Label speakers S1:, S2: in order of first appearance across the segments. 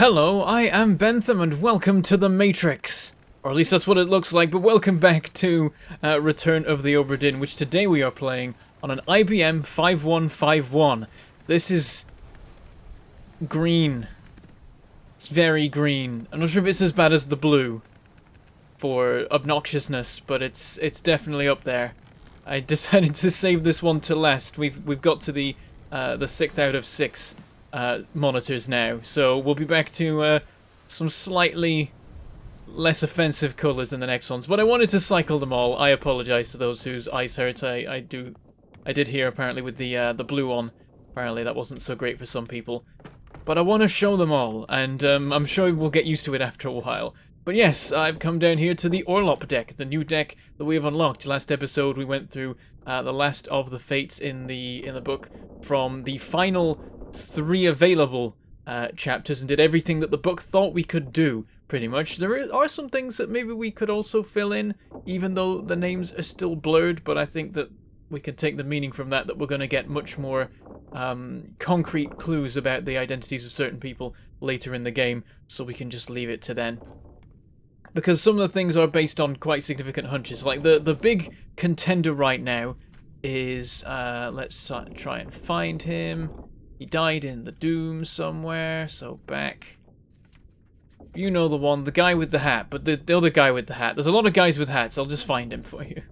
S1: Hello, I am Bentham and welcome to the Matrix. Or at least that's what it looks like, but welcome back to Return of the Obra Dinn, which today we are playing on an IBM 5151. This is green. It's very green. I'm not sure if it's as bad as the blue for obnoxiousness, but it's definitely up there. I decided to save this one to last. We've got to the 6th out of 6 monitors now, so we'll be back to some slightly less offensive colours in the next ones. But I wanted to cycle them all. I apologise to those whose eyes hurt. I did hear apparently with the blue one. Apparently that wasn't so great for some people. But I want to show them all, and I'm sure we'll get used to it after a while. But yes, I've come down here to the Orlop deck, the new deck that we have unlocked. Last episode we went through the last of the fates in the book from the final 3 available chapters and did everything that the book thought we could do, pretty much. There are some things that maybe we could also fill in, even though the names are still blurred, but I think that we can take the meaning from that we're going to get much more concrete clues about the identities of certain people later in the game, so we can just leave it to then. Because some of the things are based on quite significant hunches. Like the big contender right now is, let's try and find him. He died in the Doom somewhere, so back. You know the one, the guy with the hat, but the other guy with the hat. There's a lot of guys with hats, I'll just find him for you.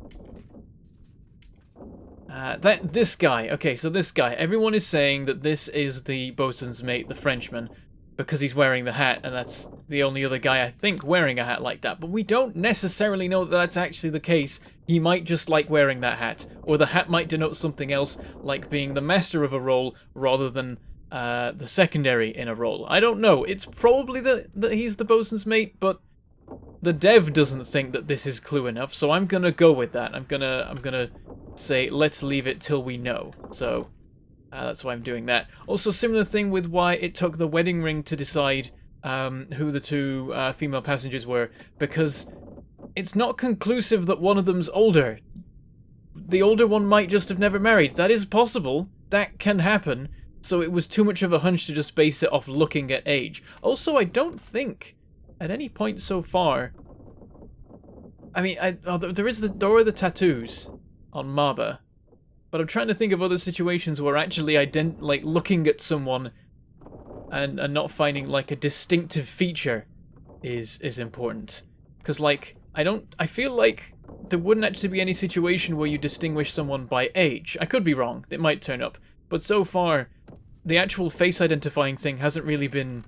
S1: This guy, okay, so this guy. Everyone is saying that this is the bosun's mate, the Frenchman, because he's wearing the hat, and that's the only other guy, I think, wearing a hat like that. But we don't necessarily know that that's actually the case. He might just like wearing that hat, or the hat might denote something else, like being the master of a role rather than the secondary in a role. I don't know. It's probably that he's the bosun's mate, but the dev doesn't think that this is clue enough, so I'm gonna go with that. I'm gonna say let's leave it till we know. So that's why I'm doing that. Also, similar thing with why it took the wedding ring to decide who the 2 female passengers were, because it's not conclusive that one of them's older. The older one might just have never married. That is possible. That can happen. So it was too much of a hunch to just base it off looking at age. Also, I don't think at any point so far... I mean, there are the tattoos on Maba. But I'm trying to think of other situations where actually like looking at someone and not finding like a distinctive feature is important. Because like I feel like there wouldn't actually be any situation where you distinguish someone by age. I could be wrong. It might turn up. But so far, the actual face identifying thing hasn't really been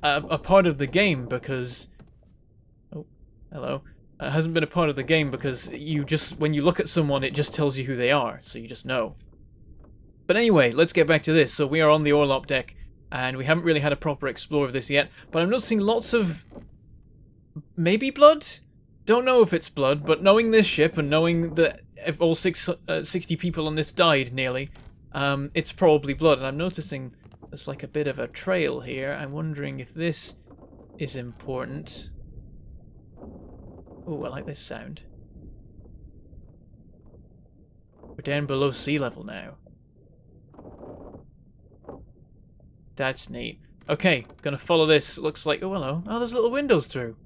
S1: a part of the game because... Oh, hello. Hasn't been a part of the game because you just, when you look at someone, it just tells you who they are, so you just know. But anyway, let's get back to this. So we are on the Orlop deck, and we haven't really had a proper explore of this yet, but I'm noticing lots of... maybe blood? Don't know if it's blood, but knowing this ship and knowing that if all 60 people on this died, nearly, it's probably blood. And I'm noticing there's like a bit of a trail here. I'm wondering if this is important. Oh, I like this sound. We're down below sea level now. That's neat. Okay, gonna follow this. Looks like... oh, hello. Oh, there's little windows through.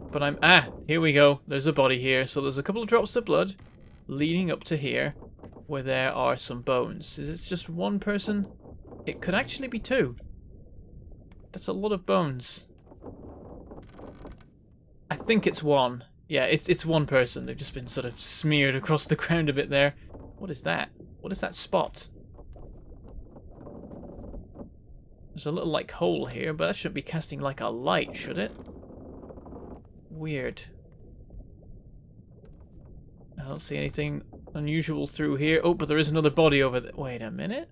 S1: But I'm... here we go. There's a body here. So there's a couple of drops of blood leading up to here where there are some bones. Is it just one person? It could actually be 2. That's a lot of bones. I think it's 1. Yeah, it's 1 person. They've just been sort of smeared across the ground a bit there. What is that? What is that spot? There's a little, like, hole here, but that shouldn't be casting, like, a light, should it? Weird. I don't see anything unusual through here. Oh, but there is another body over there. Wait a minute.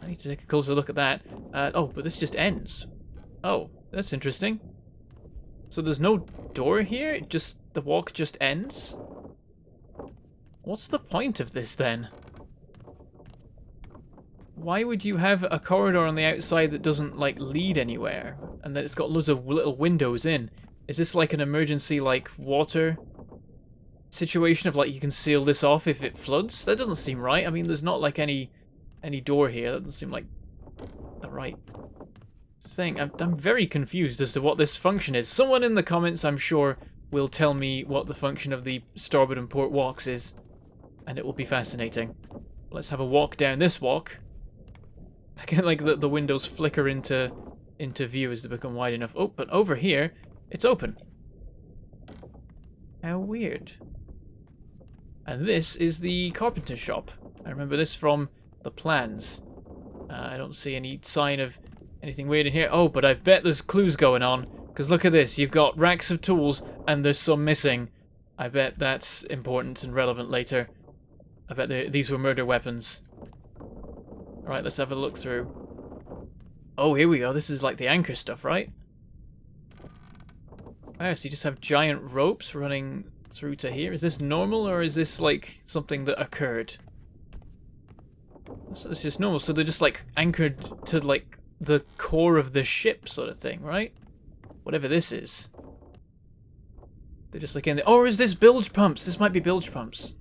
S1: I need to take a closer look at that. Oh, but this just ends. Oh, that's interesting. So there's no door here? The walk just ends? What's the point of this then? Why would you have a corridor on the outside that doesn't like lead anywhere? And that it's got loads of little windows in? Is this like an emergency like water situation of like you can seal this off if it floods? That doesn't seem right. I mean, there's not like any any door here. That doesn't seem like the right thing. I'm very confused as to what this function is. Someone in the comments, I'm sure, will tell me what the function of the starboard and port walks is, and it will be fascinating. Let's have a walk down this walk. Again, like the windows flicker into view as they become wide enough. Oh, but over here, it's open. How weird. And this is the carpenter shop. I remember this from the plans. I don't see any sign of anything weird in here. Oh, but I bet there's clues going on. Because look at this. You've got racks of tools, and there's some missing. I bet that's important and relevant later. I bet these were murder weapons. Alright, let's have a look through. Oh, here we go. This is like the anchor stuff, right? Oh, so you just have giant ropes running through to here. Is this normal, or is this like something that occurred? So it's just normal. So they're just like anchored to like the core of the ship sort of thing, right? Whatever this is. They're just like in there. Oh, or is this bilge pumps? This might be bilge pumps.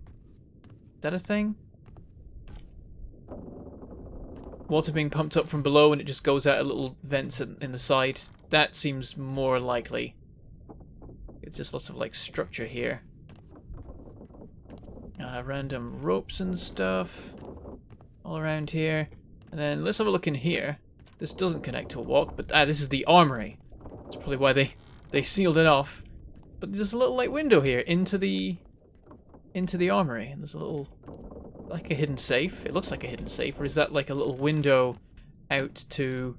S1: Is that a thing? Water being pumped up from below and it just goes out of little vents in the side. That seems more likely. It's just lots of like structure here. Random ropes and stuff all around here. And then let's have a look in here. This doesn't connect to a walk, but this is the armory. That's probably why they sealed it off. But there's a little like window here into the armory. And there's a little like a hidden safe. It looks like a hidden safe, or is that like a little window out to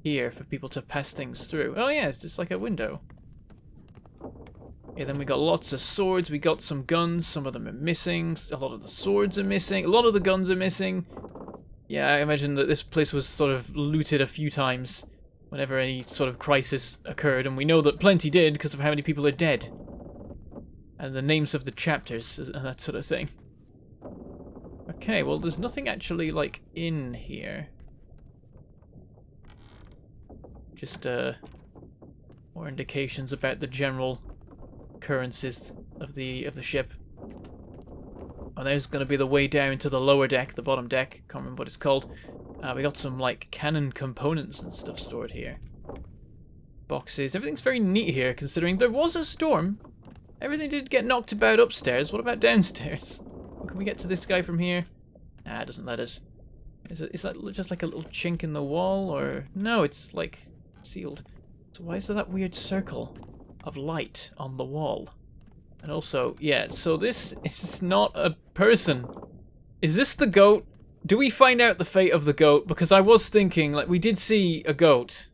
S1: here for people to pass things through? Oh yeah, it's just like a window. Yeah, then we got lots of swords. We got some guns. Some of them are missing. A lot of the swords are missing. A lot of the guns are missing. Yeah, I imagine that this place was sort of looted a few times whenever any sort of crisis occurred, and we know that plenty did because of how many people are dead. And the names of the chapters and that sort of thing. Okay, well, there's nothing actually, like, in here. Just, more indications about the general occurrences of the ship. Oh, there's going to be the way down to the lower deck, the bottom deck. Can't remember what it's called. We got some, like, cannon components and stuff stored here. Boxes. Everything's very neat here, considering there was a storm. Everything did get knocked about upstairs. What about downstairs? Can we get to this guy from here? Nah, it doesn't let us. Is that just like a little chink in the wall, or... No, it's, like, sealed. So why is there that weird circle of light on the wall? And also, yeah, so this is not a person. Is this the goat? Do we find out the fate of the goat? Because I was thinking, like, we did see a goat.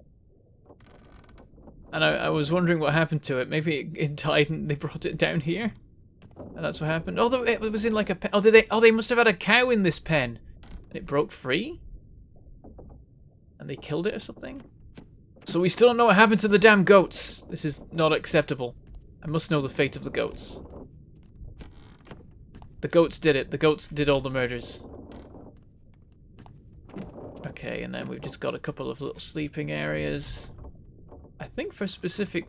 S1: And I was wondering what happened to it. Maybe it died and they brought it down here? And that's what happened. Oh, it was in like a pen. Oh, they must have had a cow in this pen. And it broke free? And they killed it or something? So we still don't know what happened to the damn goats. This is not acceptable. I must know the fate of the goats. The goats did it. The goats did all the murders. Okay, and then we've just got a couple of little sleeping areas. I think for specific,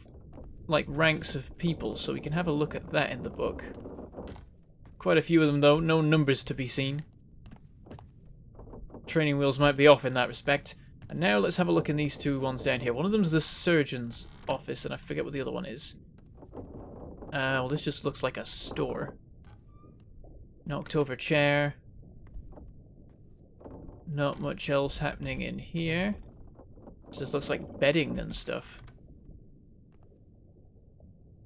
S1: like, ranks of people, so we can have a look at that in the book. Quite a few of them, though. No numbers to be seen. Training wheels might be off in that respect. And now let's have a look in these two ones down here. One of them's the surgeon's office, and I forget what the other one is. Well, this just looks like a store. Knocked over chair. Not much else happening in here. This just looks like bedding and stuff.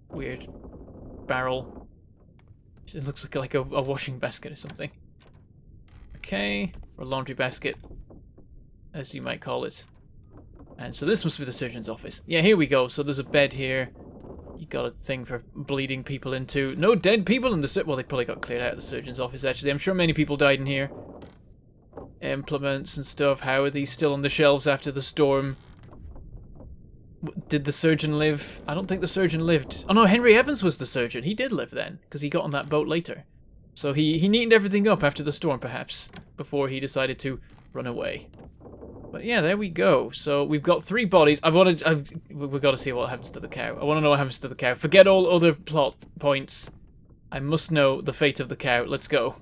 S1: Weird barrel. It looks like a washing basket or something. Okay, or a laundry basket, as you might call it. And so this must be the surgeon's office. Yeah, here we go. So there's a bed here. You got a thing for bleeding people into. No dead people in the... Well, they probably got cleared out of the surgeon's office, actually. I'm sure many people died in here. Implements and stuff. How are these still on the shelves after the storm? Did the surgeon live? I don't think the surgeon lived. Oh no, Henry Evans was the surgeon. He did live then, because he got on that boat later. So he neatened everything up after the storm, perhaps, before he decided to run away. But yeah, there we go. So we've got 3 bodies. We've got to see what happens to the cow. I want to know what happens to the cow. Forget all other plot points. I must know the fate of the cow. Let's go.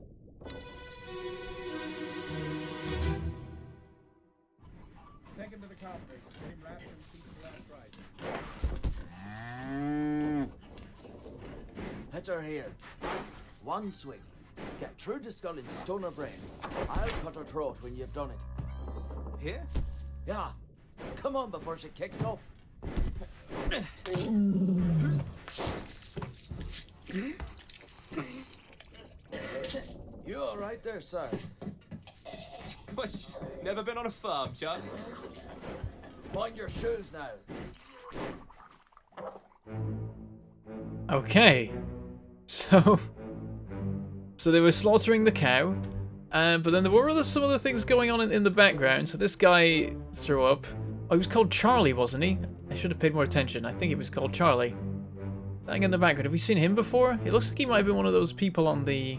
S2: Hit her here. One swing. Get through the skull and stone her brain. I'll cut her throat when you've done it.
S3: Here?
S2: Yeah. Come on before she kicks up. You all right there, sir?
S3: Never been on a farm, Charlie?
S2: Mind your shoes now.
S1: Okay. So they were slaughtering the cow, but then there were some other things going on in the background. So this guy threw up. Oh, he was called Charlie, wasn't he? I should have paid more attention. I think he was called Charlie. That in the background. Have we seen him before? It looks like he might have been one of those people on the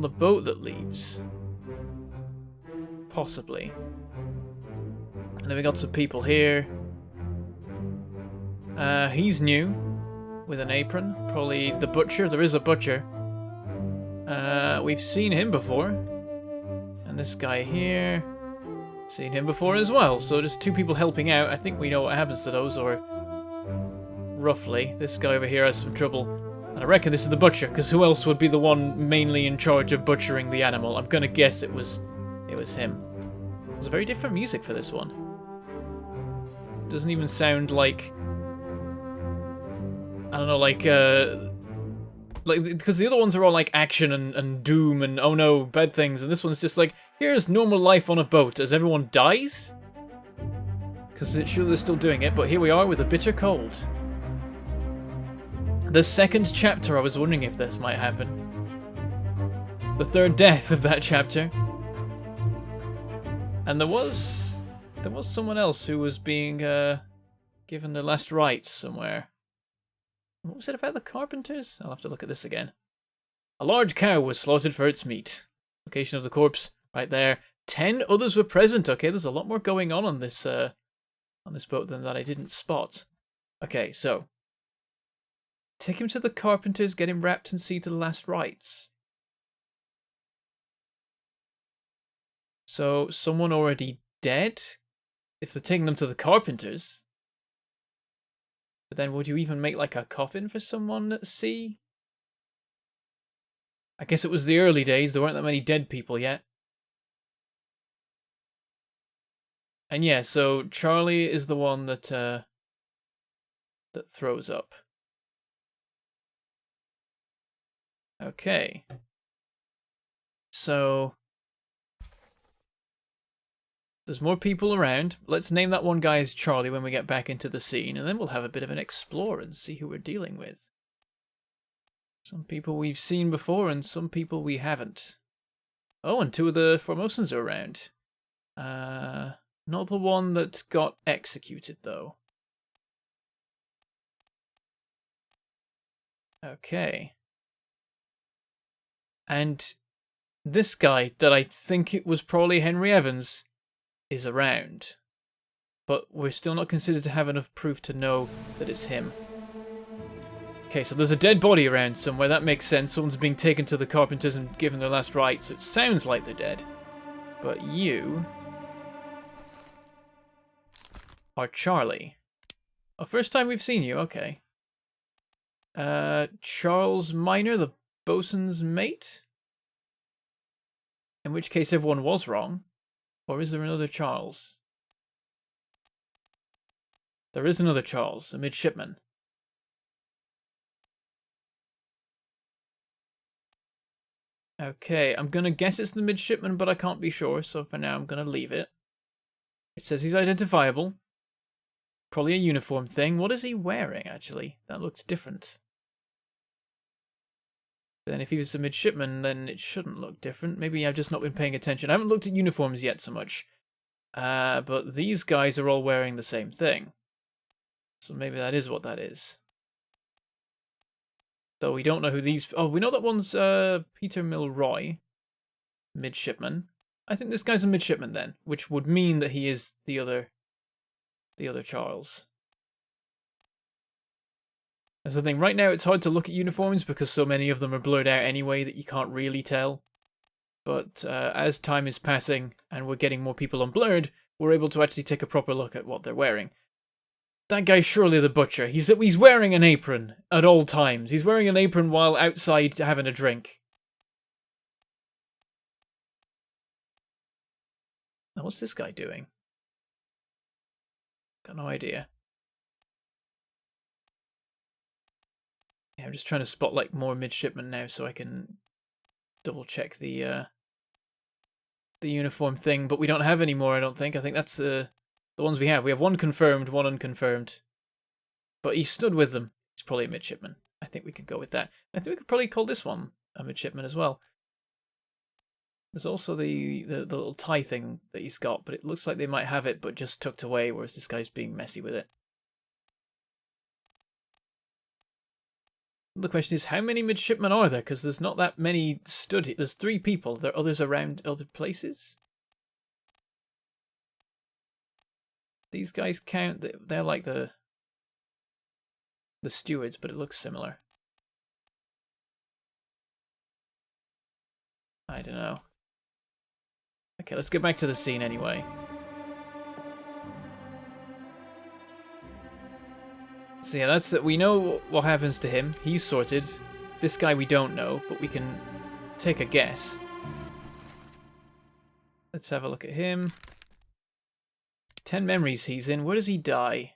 S1: boat that leaves. Possibly. And then we got some people here. He's new. With an apron. Probably the butcher. There is a butcher. We've seen him before. And this guy here. Seen him before as well. So just two people helping out. I think we know what happens to those, or roughly. This guy over here has some trouble. And I reckon this is the butcher, because who else would be the one mainly in charge of butchering the animal? I'm gonna guess it was him. There's a very different music for this one. Doesn't even sound like, I don't know, like because the other ones are all like action and doom and oh no, bad things, and this one's just like, here's normal life on a boat as everyone dies? Because sure they're still doing it, but here we are with a bitter cold. The second chapter, I was wondering if this might happen. The third death of that chapter. And there was someone else who was being given the last rites somewhere. What was it about the carpenters? I'll have to look at this again. A large cow was slaughtered for its meat. Location of the corpse, right there. 10 others were present. Okay, there's a lot more going on this boat than that I didn't spot. Okay, so take him to the carpenters, get him wrapped and see to the last rites. So someone already dead? If they're taking them to the carpenters. But then would you even make like a coffin for someone at sea? I guess it was the early days, there weren't that many dead people yet. And yeah, so Charlie is the one that throws up. Okay. So there's more people around. Let's name that one guy as Charlie when we get back into the scene, and then we'll have a bit of an explore and see who we're dealing with. Some people we've seen before and some people we haven't. Oh, and two of the Formosans are around. Not the one that got executed, though. Okay. And this guy that I think it was probably Henry Evans is around, but we're still not considered to have enough proof to know that it's him. Okay, so there's a dead body around somewhere. That makes sense. Someone's being taken to the carpenters and given their last rites, so it sounds like they're dead. But you are Charlie. Oh, first time we've seen you, okay. Charles Minor, the bosun's mate? In which case everyone was wrong. Or is there another Charles? There is another Charles, a midshipman. Okay, I'm gonna guess it's the midshipman, but I can't be sure, so for now I'm gonna leave it. It says he's identifiable. Probably a uniform thing. What is he wearing, actually? That looks different. But then if he was a midshipman, then it shouldn't look different. Maybe I've just not been paying attention. I haven't looked at uniforms yet so much. But these guys are all wearing the same thing. So maybe that is what that is. Though we don't know who these... Oh, we know that one's Peter Milroy. Midshipman. I think this guy's a midshipman then. Which would mean that he is the other Charles. That's the thing. Right now it's hard to look at uniforms because so many of them are blurred out anyway that you can't really tell. But as time is passing and we're getting more people on Blurred, we're able to actually take a proper look at what they're wearing. That guy's surely the butcher. He's wearing an apron at all times. He's wearing an apron while outside having a drink. Now, what's this guy doing? Got no idea. Yeah, I'm just trying to spot like more midshipmen now so I can double check the uniform thing, but we don't have any more, I don't think. I think that's the ones we have. We have one confirmed, one unconfirmed. But he stood with them. He's probably a midshipman. I think we could go with that. I think we could probably call this one a midshipman as well. There's also the little tie thing that he's got, but it looks like they might have it but just tucked away, whereas this guy's being messy with it. The question is, how many midshipmen are there? Because there's not that many stood here. There's 3 people. There are others around other places. These guys count. They're like the stewards, but it looks similar. I don't know. Okay, let's get back to the scene anyway. So yeah, that's that. We know what happens to him. He's sorted. This guy we don't know, but we can take a guess. Let's have a look at him. 10 memories he's in. Where does he die?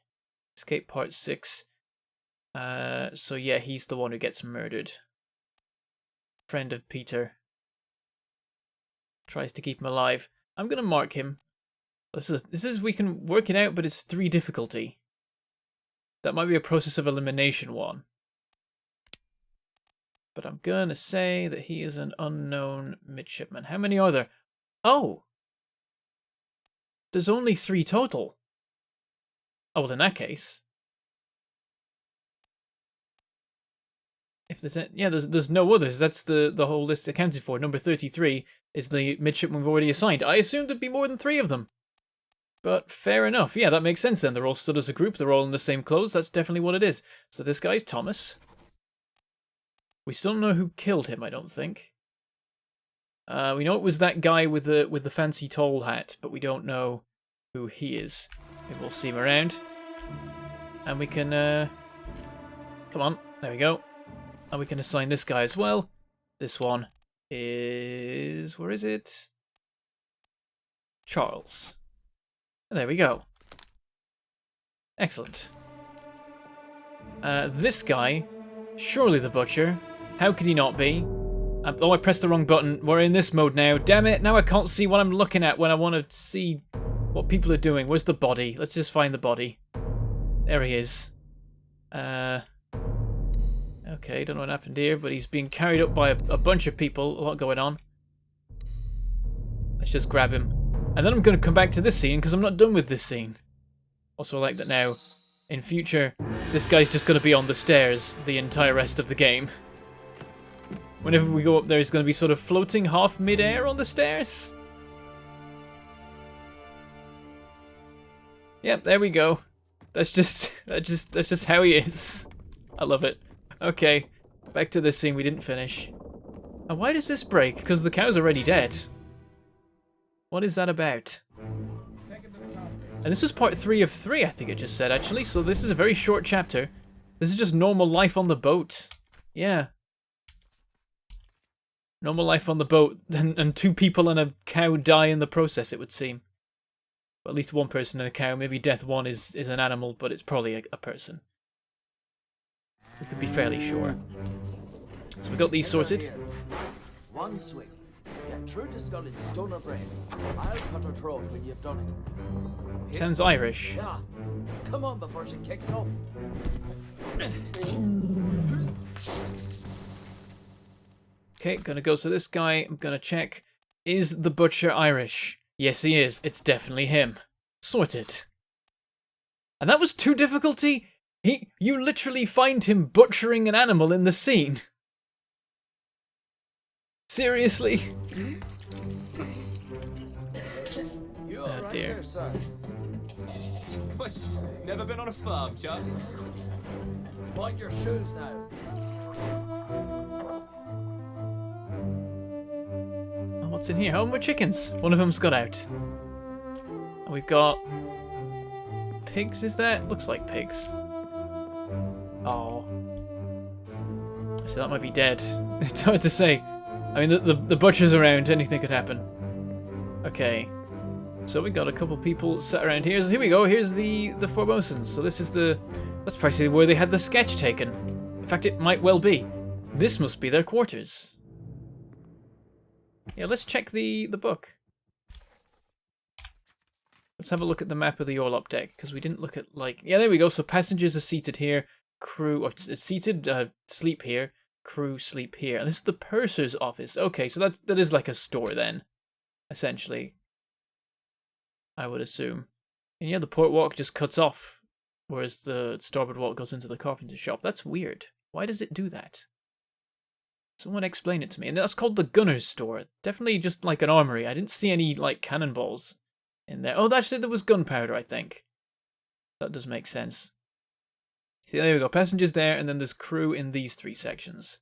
S1: Escape part 6. So yeah, he's the one who gets murdered. Friend of Peter. Tries to keep him alive. I'm gonna mark him. This is we can work it out, but it's 3 difficulty. That might be a process of elimination 1. But I'm gonna say that he is an unknown midshipman. How many are there? Oh! There's only 3 total. Oh, well, in that case. If there's no others. That's the whole list accounted for. Number 33 is the midshipman we've already assigned. I assumed there'd be more than 3 of them. But fair enough. Yeah, that makes sense then. They're all stood as a group. They're all in the same clothes. That's definitely what it is. So this guy's Thomas. We still don't know who killed him, I don't think. We know it was that guy with the fancy tall hat, but we don't know who he is. Maybe we'll see him around. And we can... come on. There we go. And we can assign this guy as well. This one is... where is it? Charles. And there we go. Excellent. This guy, surely the butcher. How could he not be? Oh, I pressed the wrong button. We're in this mode now. Damn it, now I can't see what I'm looking at when I want to see what people are doing. Where's the body? Let's just find the body. There he is. Okay, don't know what happened here, but he's being carried up by a bunch of people. A lot going on. Let's just grab him. And then I'm going to come back to this scene, because I'm not done with this scene. Also, I like that now, in future, this guy's just going to be on the stairs the entire rest of the game. Whenever we go up there, he's going to be sort of floating half mid-air on the stairs. Yep, there we go. That's just how he is. I love it. Okay, back to this scene we didn't finish. And why does this break? Because the cow's already dead. What is that about? And this is part 3 of 3, I think it just said, actually. So this is a very short chapter. This is just normal life on the boat. Yeah. Normal life on the boat. And 2 people and a cow die in the process, it would seem. Well, at least 1 person and a cow. Maybe death 1 is an animal, but it's probably a person. We could be fairly sure. So we got these sorted.
S2: Here. 1 swig. Get through the skull in stone or bread. I'll cut her throat when you've done it.
S1: Sounds Irish.
S2: Yeah. Come on before she kicks up.
S1: Okay, gonna go to this guy. I'm gonna check. Is the butcher Irish? Yes, he is. It's definitely him. Sorted. And that was 2 difficulty? You literally find him butchering an animal in the scene. Seriously?
S2: You
S1: Oh dear.
S2: there, sir?
S3: Never been on a farm, Chuck?
S2: Mind your shoes now.
S1: Oh, What's in here? Oh, more chickens. One of them's got out. And we've got pigs, is that? Looks like pigs. Oh. So that might be dead. It's hard to say. I mean, the butcher's around. Anything could happen. Okay. So we got a couple people sat around here. So here we go. Here's the Formosans. So this is that's practically where they had the sketch taken. In fact, it might well be. This must be their quarters. Yeah, let's check the book. Let's have a look at the map of the orlop deck, because we didn't look at, like... Yeah, there we go. So passengers are seated here. Crew... Or seated, sleep here. Crew sleep here. And this is the purser's office. Okay, so that is like a store then. Essentially. I would assume. And yeah, the port walk just cuts off. Whereas the starboard walk goes into the carpenter's shop. That's weird. Why does it do that? Someone explain it to me. And that's called the gunner's store. Definitely just like an armory. I didn't see any, like, cannonballs in there. Oh, actually, there was gunpowder, I think. That does make sense. See, there we go. Passengers there, and then there's crew in these 3 sections.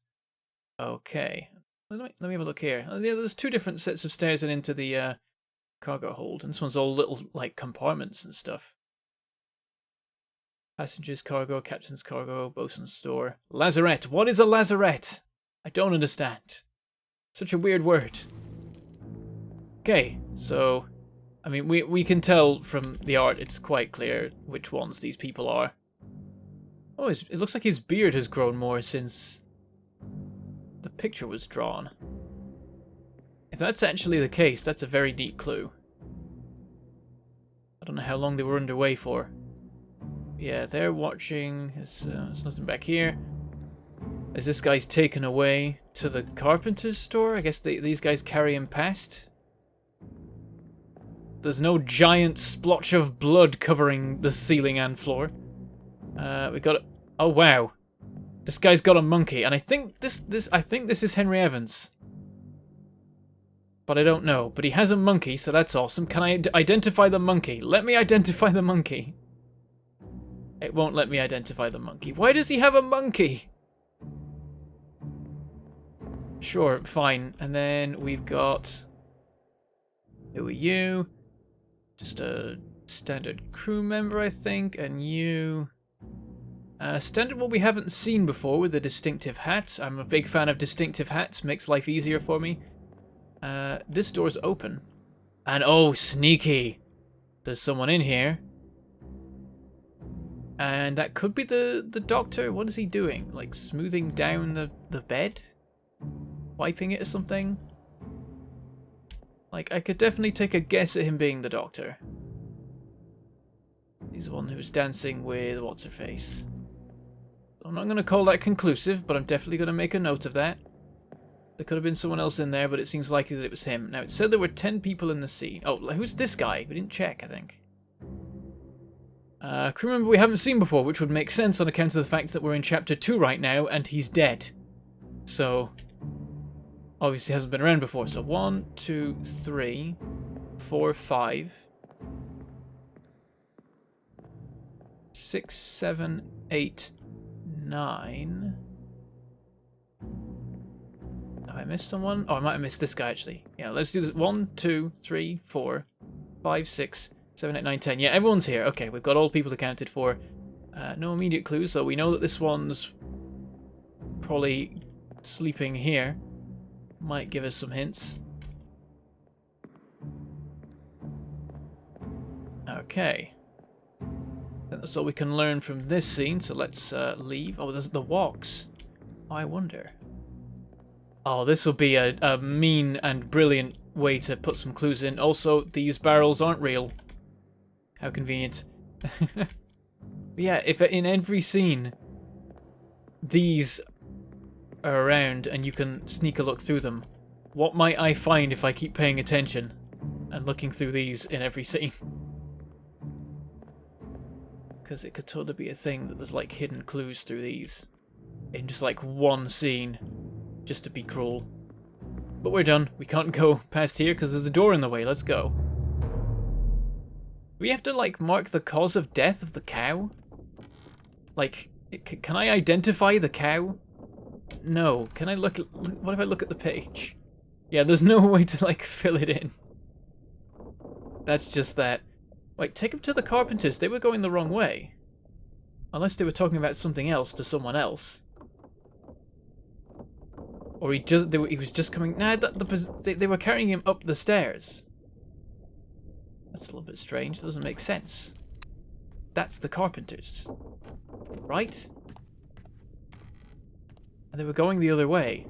S1: Okay. Let me have a look here. Oh, yeah, there's 2 different sets of stairs and into the cargo hold. And this one's all little, like, compartments and stuff. Passengers cargo, captain's cargo, bosun's store. Lazarette. What is a lazarette? I don't understand. Such a weird word. Okay, so... I mean, we can tell from the art, it's quite clear which ones these people are. Oh, it looks like his beard has grown more since the picture was drawn. If that's actually the case, that's a very neat clue. I don't know how long they were underway for. Yeah, they're watching. There's nothing back here. As this guy's taken away to the carpenter's store, I guess these guys carry him past. There's no giant splotch of blood covering the ceiling and floor. We got. Oh wow, this guy's got a monkey, and I think this is Henry Evans, but I don't know. But he has a monkey, so that's awesome. Can I identify the monkey? Let me identify the monkey. It won't let me identify the monkey. Why does he have a monkey? Sure, fine. And then we've got... Who are you? Just a standard crew member, I think. And you... standard one we haven't seen before with a distinctive hat. I'm a big fan of distinctive hats. Makes life easier for me. This door's open. And oh, sneaky. There's someone in here. And that could be the doctor. What is he doing? Like smoothing down the bed? Wiping it or something? Like, I could definitely take a guess at him being the doctor. He's the one who's dancing with what's-her-face. I'm not going to call that conclusive, but I'm definitely going to make a note of that. There could have been someone else in there, but it seems likely that it was him. Now, it said there were 10 people in the scene. Oh, who's this guy? We didn't check, I think. Crew member we haven't seen before, which would make sense on account of the fact that we're in chapter 2 right now, and he's dead. So, obviously hasn't been around before. So 1, 2, 3, 4, 5, 6, 7, 8, 9. Have I missed someone? Oh, I might have missed this guy, actually. Yeah, let's do this. 1, 2, 3, 4, 5, 6, 7, 8, 9, 10. Yeah, everyone's here. Okay, we've got all people accounted for. No immediate clues, so we know that this one's probably sleeping here. Might give us some hints. Okay. That's all we can learn from this scene, so let's leave. Oh, there's the walks. Oh, I wonder. Oh, this will be a mean and brilliant way to put some clues in. Also, these barrels aren't real. How convenient. Yeah, if in every scene these are around and you can sneak a look through them, what might I find if I keep paying attention and looking through these in every scene? Because it could totally be a thing that there's like hidden clues through these in just like one scene, just to be cruel. But we're done. We can't go past here because there's a door in the way. Let's go. Do we have to like mark the cause of death of the cow? Like, can I identify the cow? No. Can I look at... What if I look at the page? Yeah, there's no way to, like, fill it in. That's just that. Wait, take him to the carpenters. They were going the wrong way. Unless they were talking about something else to someone else. Or he was just coming... Nah, they were carrying him up the stairs. That's a little bit strange. Doesn't make sense. That's the carpenters. Right? And they were going the other way.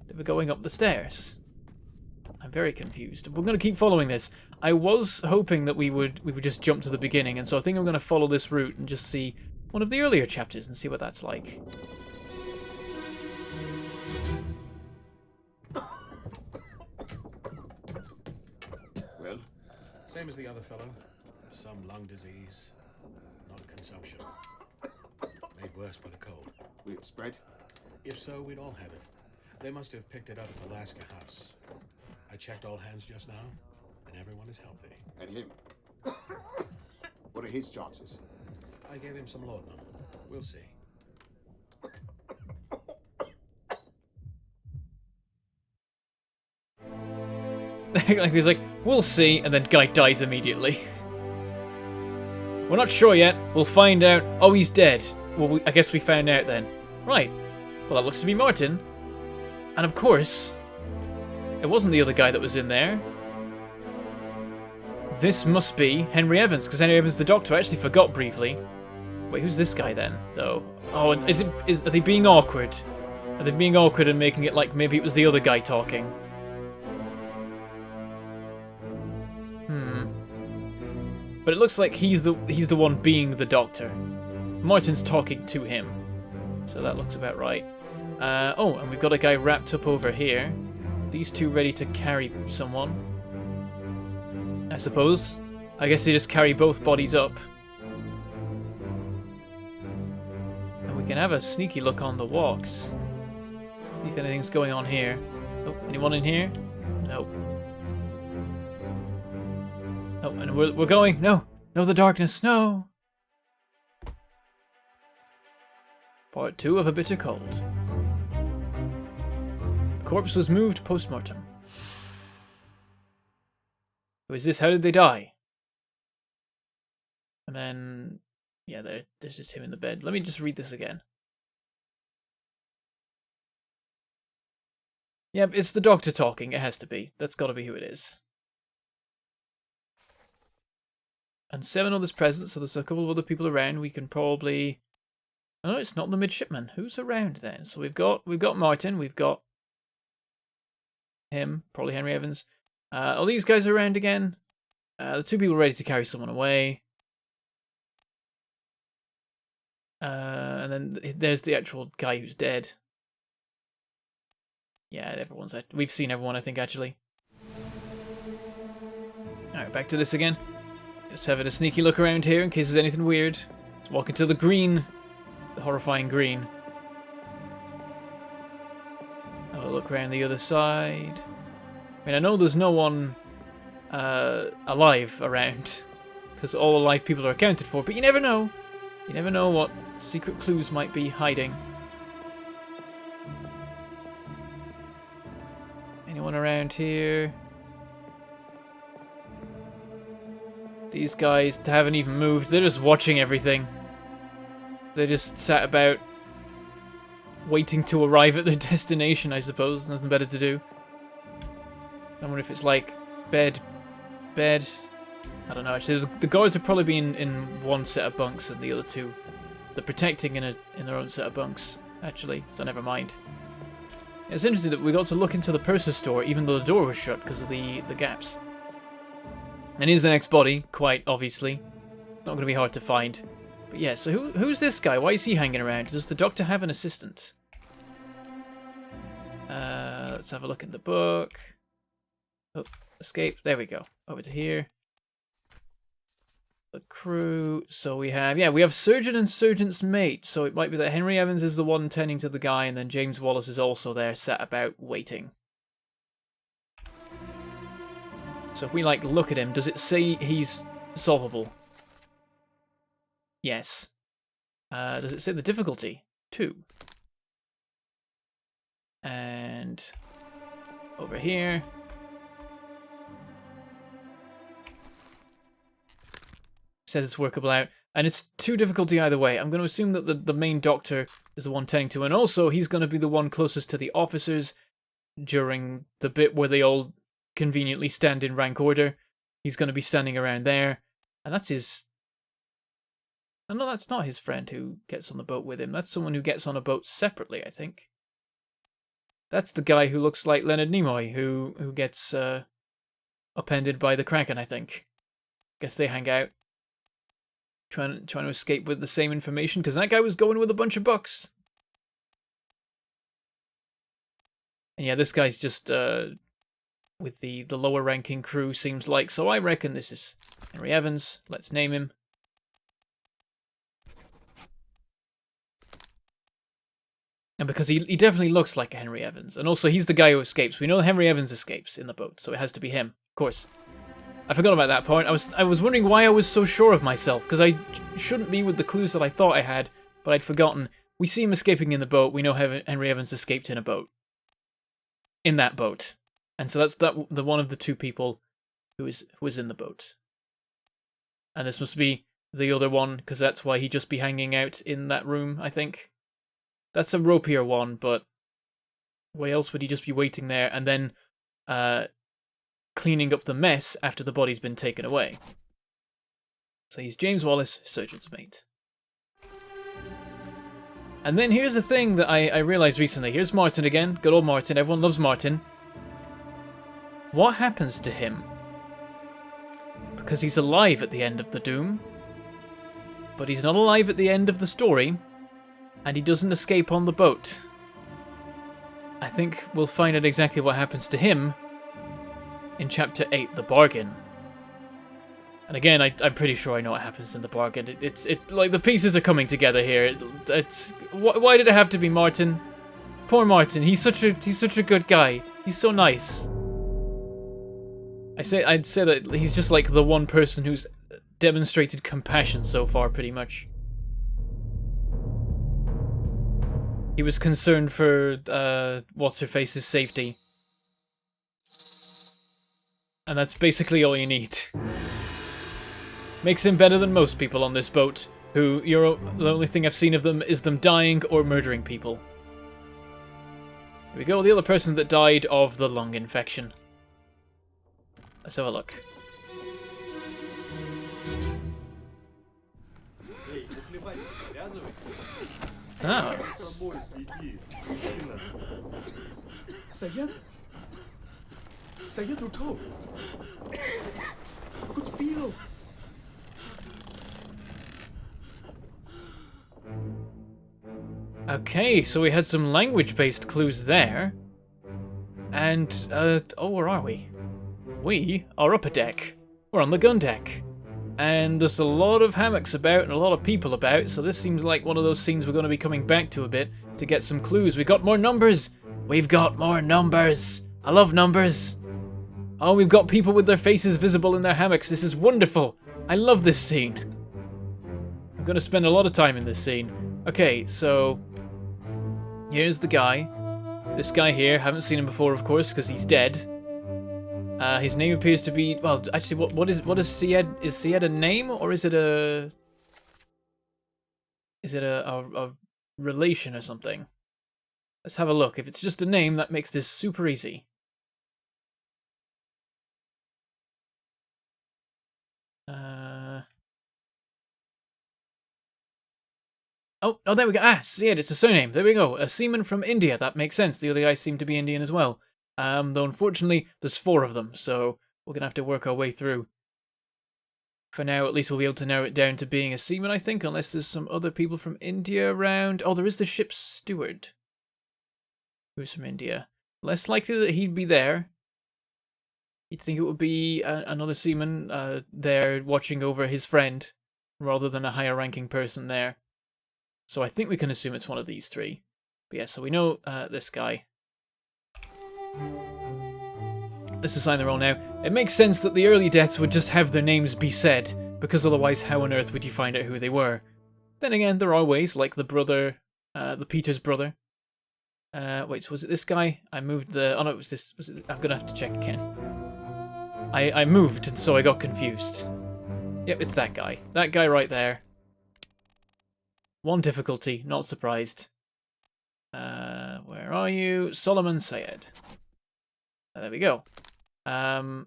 S1: They were going up the stairs. I'm very confused. We're going to keep following this. I was hoping that we would just jump to the beginning, and so I think I'm going to follow this route and just see one of the earlier chapters and see what that's like.
S4: Well?
S5: Same as the other fellow. Some lung disease, not consumption. Made worse by the cold.
S4: Will it spread?
S5: If so, we'd all have it. They must have picked it up at the Alaska house. I checked all hands just now, and everyone is healthy.
S4: And him? What are his chances?
S5: I gave him some laudanum. We'll see.
S1: Like he's like, we'll see, and then guy dies immediately. We're not sure yet. We'll find out. Oh, he's dead. Well, I guess we found out then. Right. Well, that looks to be Martin. And of course, it wasn't the other guy that was in there. This must be Henry Evans, because Henry Evans, the doctor, I actually forgot briefly. Wait, who's this guy then, though? Oh, are they being awkward? Are they being awkward and making it like maybe it was the other guy talking? But it looks like he's the one being the doctor. Martin's talking to him. So that looks about right. Oh, and we've got a guy wrapped up over here. These two ready to carry someone. I suppose. I guess they just carry both bodies up. And we can have a sneaky look on the walks. See if anything's going on here. Oh, anyone in here? Nope. Oh, and we're going. No, no, the darkness. No. Part 2 of A Bitter Cold. The corpse was moved post-mortem. Who is this? How did they die? And then, yeah, there's just him in the bed. Let me just read this again. Yeah, it's the doctor talking. It has to be. That's got to be who it is. And 7 others present, so there's a couple of other people around. We can probably... Oh, no, it's not the midshipman. Who's around then? So we've got Martin, we've got him, probably Henry Evans. Are these guys around again? The 2 people ready to carry someone away. And then there's the actual guy who's dead. Yeah, everyone's... We've seen everyone, I think, actually. Alright, back to this again. Just having a sneaky look around here in case there's anything weird. Let's walk into the green. The horrifying green. Have a look around the other side. I mean, I know there's no one alive around. Because all alive people are accounted for. But you never know. You never know what secret clues might be hiding. Anyone around here? These guys haven't even moved. They're just watching everything. They're just sat about waiting to arrive at their destination, I suppose. Nothing better to do. I wonder if it's like bed. I don't know. Actually, the guards have probably been in one set of bunks and the other 2. They're protecting in their own set of bunks, actually. So never mind. It's interesting that we got to look into the purser's store even though the door was shut because of the gaps. And here's the next body, quite obviously. Not going to be hard to find. But yeah, so who's this guy? Why is he hanging around? Does the doctor have an assistant? Let's have a look in the book. Oh, escape. There we go. Over to here. The crew. So we have surgeon and surgeon's mate. So it might be that Henry Evans is the one tending to the guy, and then James Wallace is also there, sat about waiting. So if we, like, look at him, does it say he's solvable? Yes. Does it say the difficulty? 2. And over here. Says it's workable out. And it's too difficult either way. I'm going to assume that the main doctor is the one tending to, and also he's going to be the one closest to the officers during the bit where they all conveniently stand in rank order. He's going to be standing around there. And that's his... Oh, no, that's not his friend who gets on the boat with him. That's someone who gets on a boat separately, I think. That's the guy who looks like Leonard Nimoy, who gets upended by the Kraken, I think. Guess they hang out. Trying to escape with the same information, because that guy was going with a bunch of bucks. And yeah, this guy's just with the lower ranking crew, seems like. So I reckon this is Henry Evans. Let's name him. And because he definitely looks like a Henry Evans. And also, he's the guy who escapes. We know Henry Evans escapes in the boat, so it has to be him, of course. I forgot about that point. I was wondering why I was so sure of myself, because I shouldn't be with the clues that I thought I had, but I'd forgotten. We see him escaping in the boat. We know Henry Evans escaped in a boat. In that boat. And so that's the one of the two people who is in the boat. And this must be the other one, because that's why he'd just be hanging out in that room, I think. That's a ropier one, but why else would he just be waiting there and then cleaning up the mess after the body's been taken away? So he's James Wallace, surgeon's mate. And then here's the thing that I realized recently. Here's Martin again. Good old Martin. Everyone loves Martin. What happens to him? Because he's alive at the end of the Doom. But he's not alive at the end of the story. And he doesn't escape on the boat. I think we'll find out exactly what happens to him in Chapter 8, The Bargain. And again, I'm pretty sure I know what happens in The Bargain. It's like the pieces are coming together here. Why did it have to be Martin? Poor Martin. He's such a good guy. He's so nice. I'd say that he's just like the one person who's demonstrated compassion so far, pretty much. He was concerned for what's-her-face's safety. And that's basically all you need. Makes him better than most people on this boat, who the only thing I've seen of them is them dying or murdering people. Here we go, the other person that died of the lung infection. Let's have a look. Ah. Okay, so we had some language-based clues there. And, oh, where are we? We are up a deck. We're on the gun deck. And there's a lot of hammocks about and a lot of people about, so this seems like one of those scenes we're going to be coming back to a bit to get some clues. We got more numbers! We've got more numbers! I love numbers! Oh, we've got people with their faces visible in their hammocks. This is wonderful! I love this scene. I'm going to spend a lot of time in this scene. Okay, so here's the guy. This guy here, haven't seen him before, of course, because he's dead. His name appears to be, well, actually, what is Syed? Is Syed a name, or is it a relation or something? Let's have a look. If it's just a name, that makes this super easy. Oh, there we go. Ah, Syed, it's a surname. There we go. A seaman from India. That makes sense. The other guys seem to be Indian as well. Though unfortunately, there's 4 of them, so we're gonna have to work our way through. For now, at least we'll be able to narrow it down to being a seaman, I think, unless there's some other people from India around. Oh, there is the ship's steward, who's from India. Less likely that he'd be there. You'd think it would be another seaman there watching over his friend, rather than a higher-ranking person there. So I think we can assume it's one of these 3. But yeah, so we know this guy. Let's assign the role now. It makes sense that the early deaths would just have their names be said, because otherwise how on earth would you find out who they were? Then again, there are ways, like the brother, the Peter's brother, Wait, so was it this guy? I moved the... Oh no, it was this... Was it... I'm gonna have to check again. I moved, and so I got confused. Yep, it's that guy. That guy right there. 1 difficulty, not surprised. Where are you? Solomon Sayed. There we go. Oh,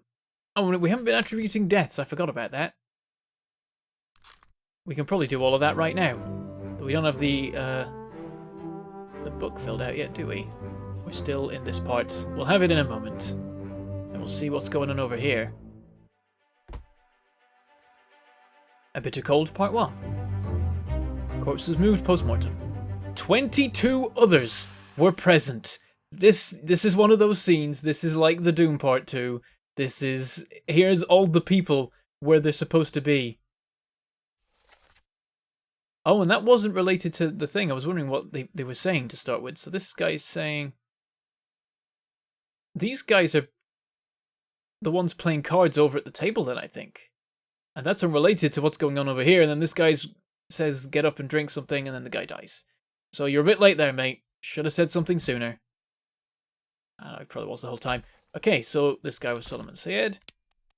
S1: we haven't been attributing deaths. I forgot about that. We can probably do all of that right now. We don't have the book filled out yet, do we? We're still in this part. We'll have it in a moment. And we'll see what's going on over here. A Bitter Cold, Part 1. Corpse was moved post-mortem. 22 others were present. This is one of those scenes. This is like the Doom Part 2. This is... Here's all the people where they're supposed to be. Oh, and that wasn't related to the thing. I was wondering what they were saying to start with. So this guy's saying... These guys are the ones playing cards over at the table then, I think. And that's unrelated to what's going on over here. And then this guy says, get up and drink something, and then the guy dies. So you're a bit late there, mate. Should have said something sooner. I probably was the whole time. Okay, so this guy was Solomon Sayed.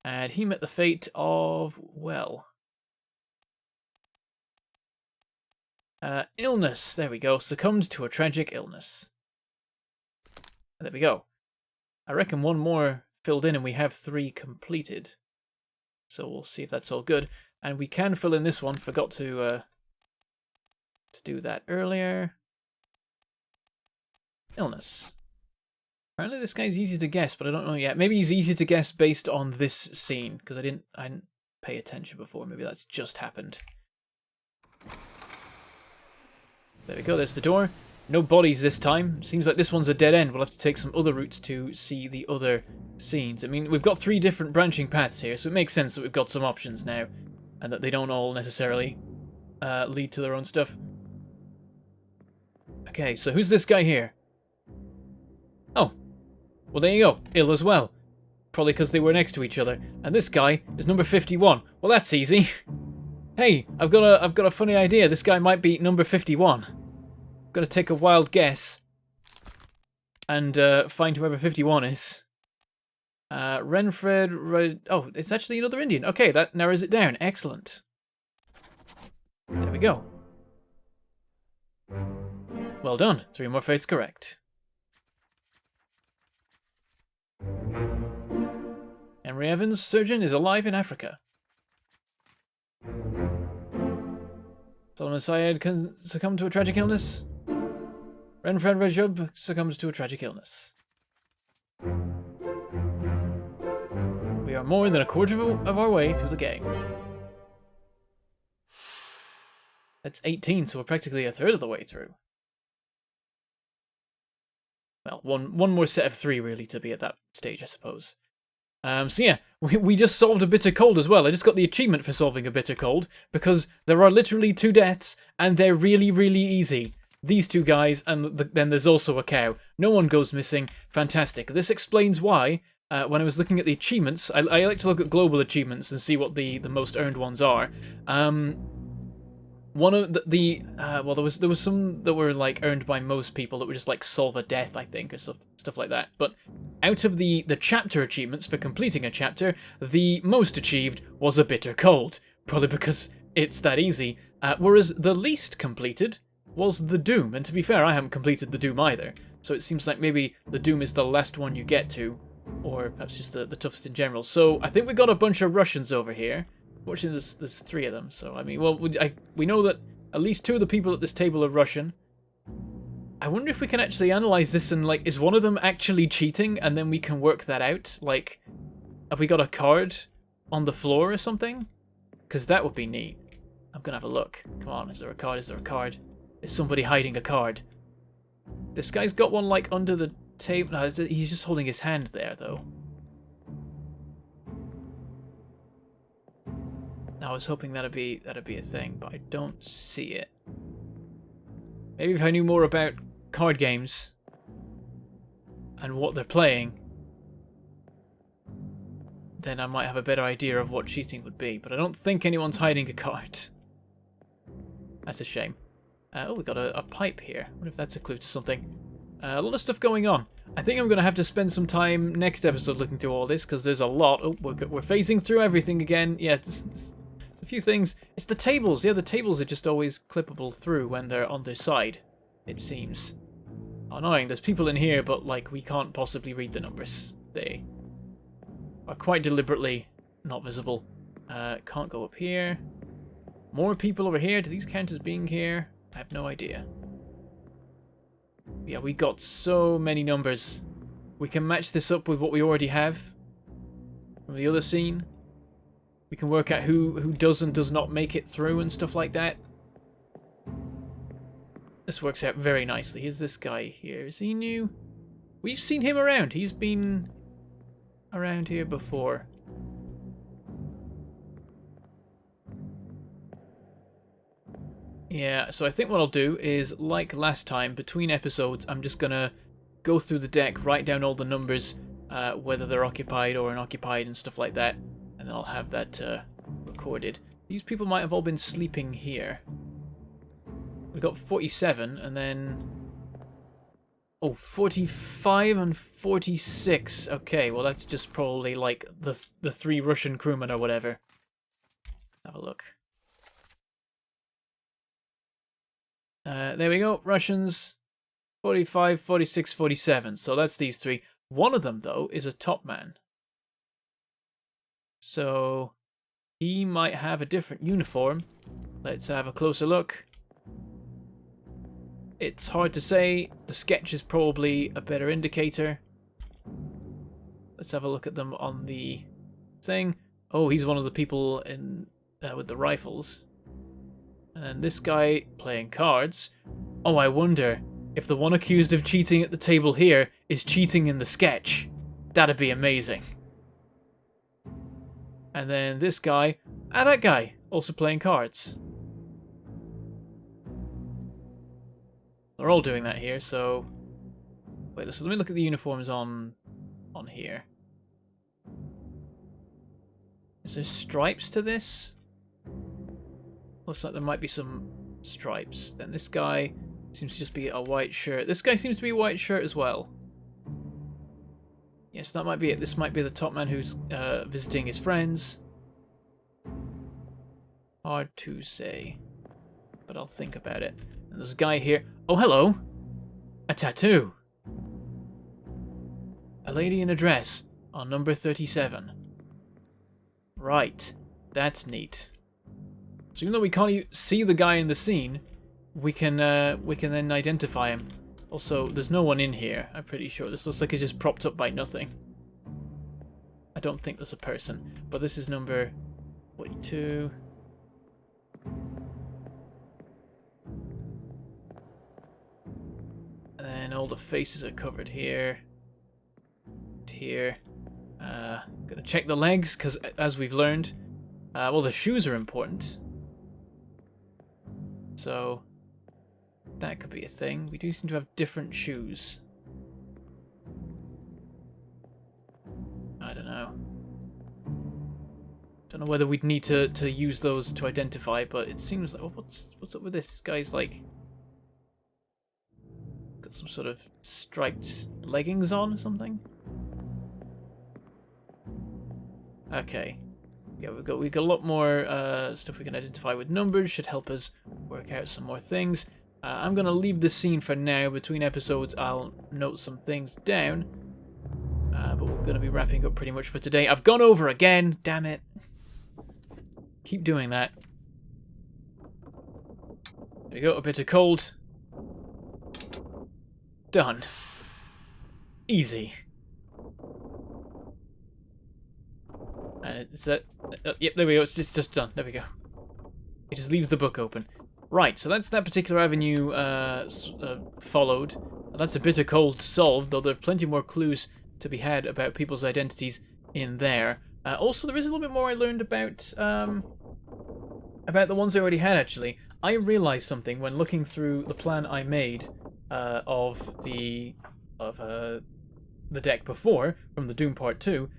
S1: And he met the fate of, well... illness. There we go. Succumbed to a tragic illness. There we go. I reckon one more filled in and we have 3 completed. So we'll see if that's all good. And we can fill in this one. Forgot to do that earlier. Illness. Apparently this guy's easy to guess, but I don't know yet. Maybe he's easy to guess based on this scene, because I didn't pay attention before. Maybe that's just happened. There we go, there's the door. No bodies this time. Seems like this one's a dead end. We'll have to take some other routes to see the other scenes. I mean, we've got 3 different branching paths here, so it makes sense that we've got some options now. And that they don't all necessarily lead to their own stuff. Okay, so who's this guy here? Oh. Well, there you go. Ill as well. Probably because they were next to each other. And this guy is number 51. Well, that's easy. Hey, I've got a funny idea. This guy might be number 51. I'm gonna take a wild guess and find whoever 51 is. Renfred. Oh, it's actually another Indian. Okay, that narrows it down. Excellent. There we go. Well done. 3 more fates correct. Henry Evans, surgeon, is alive in Africa. Solomon Sayed can succumb to a tragic illness. Renfred Rajub succumbs to a tragic illness. We are more than a quarter of our way through the game. That's 18, so we're practically a third of the way through. Well, one more set of 3 really to be at that stage, I suppose. So yeah, we just solved a bitter cold as well. I just got the achievement for solving a bitter cold, because there are literally 2 deaths, and they're really, really easy. These 2 guys, and then there's also a cow. No one goes missing. Fantastic. This explains why, when I was looking at the achievements, I like to look at global achievements and see what the most earned ones are. One of well, there was some that were like earned by most people that were just like solve a death, I think, or stuff like that. But out of the chapter achievements for completing a chapter, the most achieved was a bitter cold, probably because it's that easy. Whereas the least completed was the Doom, and to be fair, I haven't completed the Doom either. So it seems like maybe the Doom is the last one you get to, or perhaps just the toughest in general. So I think we got a bunch of Russians over here. Fortunately, there's 3 of them, so I mean, well, we know that at least 2 of the people at this table are Russian. I wonder if we can actually analyze this and, like, is one of them actually cheating, and then we can work that out? Like, have we got a card on the floor or something? Because that would be neat. I'm gonna have a look. Come on, is there a card? Is there a card? Is somebody hiding a card? This guy's got one, like, under the table. No, he's just holding his hand there, though. I was hoping that'd be a thing, but I don't see it. Maybe if I knew more about card games and what they're playing, then I might have a better idea of what cheating would be. But I don't think anyone's hiding a card. That's a shame. Oh, we got a pipe here. I wonder if that's a clue to something. A lot of stuff going on. I think I'm going to have to spend some time next episode looking through all this, because there's a lot. Oh, we're phasing through everything again. Yeah, it's a few things. It's the tables. Yeah, the tables are just always clippable through when they're on their side, it seems. Annoying. There's people in here, but, like, we can't possibly read the numbers. They are quite deliberately not visible. Can't go up here. More people over here. Do these count as being here? I have no idea. Yeah, we got so many numbers. We can match this up with what we already have from the other scene. We can work out who does and does not make it through and stuff like that. This works out very nicely. Here's this guy here. Is he new? We've seen him around. He's been around here before. Yeah, so I think what I'll do is, like last time, between episodes, I'm just going to go through the deck, write down all the numbers, whether they're occupied or unoccupied and stuff like that, and then I'll have that recorded. These people might have all been sleeping here. We got 47, and then... Oh, 45 and 46. Okay, well that's just probably like the 3 Russian crewmen or whatever. Have a look. There we go, Russians, 45, 46, 47. So that's these 3. One of them, though, is a top man. So he might have a different uniform. Let's have a closer look. It's hard to say. The sketch is probably a better indicator. Let's have a look at them on the thing. Oh, he's one of the people in with the rifles. And then this guy playing cards. Oh, I wonder if the one accused of cheating at the table here is cheating in the sketch. That'd be amazing. And then this guy, that guy, also playing cards. They're all doing that here, so... Wait, so let me look at the uniforms on here. Is there stripes to this? Looks like there might be some stripes. Then this guy seems to just be a white shirt. This guy seems to be a white shirt as well. Yes, that might be it. This might be the top man who's visiting his friends. Hard to say, but I'll think about it. And there's a guy here. Oh, hello! A tattoo! A lady in a dress on number 37. Right. That's neat. So even though we can't see the guy in the scene, we can then identify him. Also, there's no one in here, I'm pretty sure. This looks like it's just propped up by nothing. I don't think there's a person. But this is number 42. And then all the faces are covered here. Here. Gonna check the legs, because as we've learned, well, the shoes are important. So, that could be a thing. We do seem to have different shoes. I don't know. Don't know whether we'd need to use those to identify, but it seems like... Oh, what's up with this? This guy's like... got some sort of striped leggings on or something? Okay. Yeah, we've got a lot more stuff we can identify with numbers. Should help us work out some more things. I'm going to leave this scene for now. Between episodes, I'll note some things down. But we're going to be wrapping up pretty much for today. I've gone over again. Damn it. Keep doing that. There we go. A bit of cold. Done. Easy. And is that... yep, there we go. It's just done. There we go. It just leaves the book open. Right, so that's that particular avenue followed. That's a bit of cold solved, though there are plenty more clues to be had about people's identities in there. Also, there is a little bit more I learned about the ones I already had, actually. I realized something when looking through the plan I made of the deck before, from the Doom Part 2,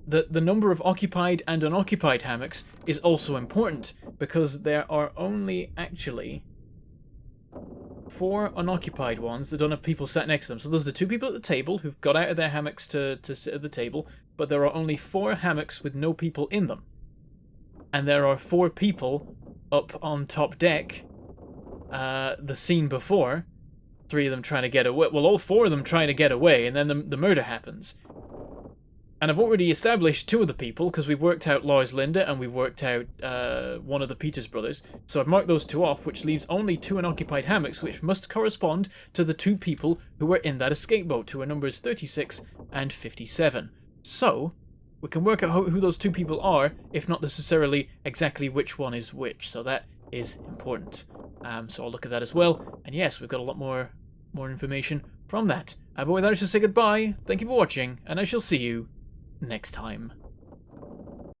S1: the number of occupied and unoccupied hammocks is also important, because there are only actually 4 unoccupied ones that don't have people sat next to them. So there's the 2 people at the table who've got out of their hammocks to sit at the table, but there are only 4 hammocks with no people in them. And there are 4 people up on top deck, the scene before, 3 of them trying to get away. Well, all 4 of them trying to get away, and then the murder happens. And I've already established 2 of the people, because we've worked out Lars Linda and we've worked out one of the Peters brothers. So I've marked those 2 off, which leaves only 2 unoccupied hammocks, which must correspond to the 2 people who were in that escape boat, who are numbers 36 and 57. So we can work out who those 2 people are, if not necessarily exactly which one is which. So that is important. So I'll look at that as well. And yes, we've got a lot more information from that. But with that, I shall say goodbye. Thank you for watching, and I shall see you next time.